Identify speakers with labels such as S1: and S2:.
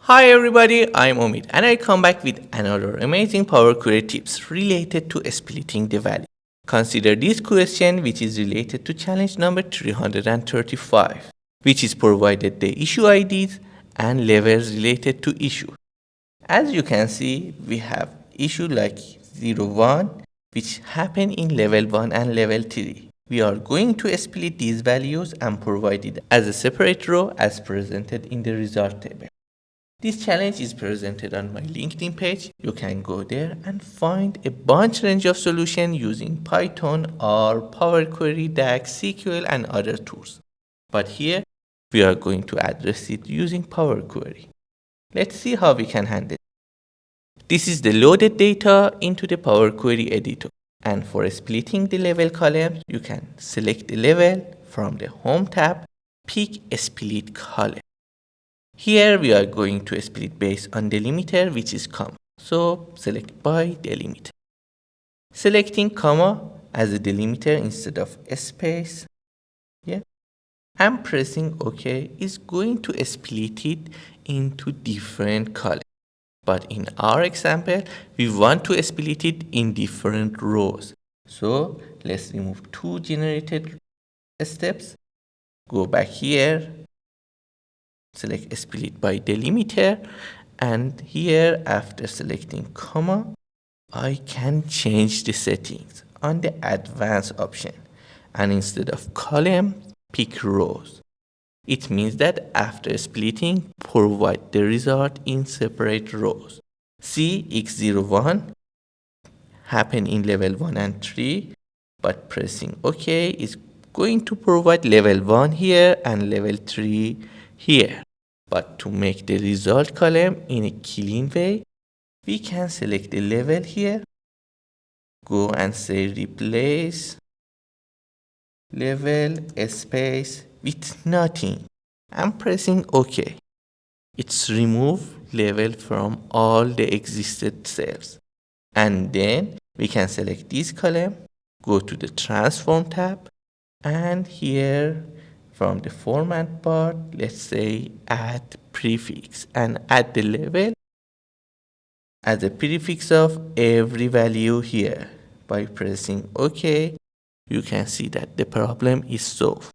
S1: Hi everybody, I'm Omid and I come back with another amazing Power Query tips related to splitting the value. Consider this question which is related to challenge number 335, which is provided the issue IDs and levels related to issue. As you can see, we have issue like 01 which happen in level 1 and level 3. We are going to split these values and provide it as a separate row as presented in the result table. This challenge is presented on my LinkedIn page. You can go there and find a bunch range of solutions using Python or Power Query, DAX, SQL and other tools. But here we are going to address it using Power Query. Let's see how we can handle it. This is the loaded data into the Power Query editor. And for splitting the level columns, you can select the level from the Home tab, pick a split column. Here we are going to split based on delimiter which is comma. So select by delimiter. Selecting comma as a delimiter instead of a space. Yeah. And pressing OK is going to split it into different columns. But in our example, we want to split it in different rows. So let's remove two generated steps. Go back here. Select split by delimiter, and here after selecting comma I can change the settings on the advanced option, and instead of column pick rows. It means that after splitting provide the result in separate rows. See x01 happen in level 1 and 3, but pressing OK is going to provide level 1 here and level 3 here. But to make the result column in a clean way, we can select the level here, go and say replace level space with nothing and pressing OK. It's remove level from all the existed cells. And then we can select this column, go to the transform tab, and here from the format bar, let's say add prefix and add the level as a prefix of every value here. By pressing OK, you can see that the problem is solved.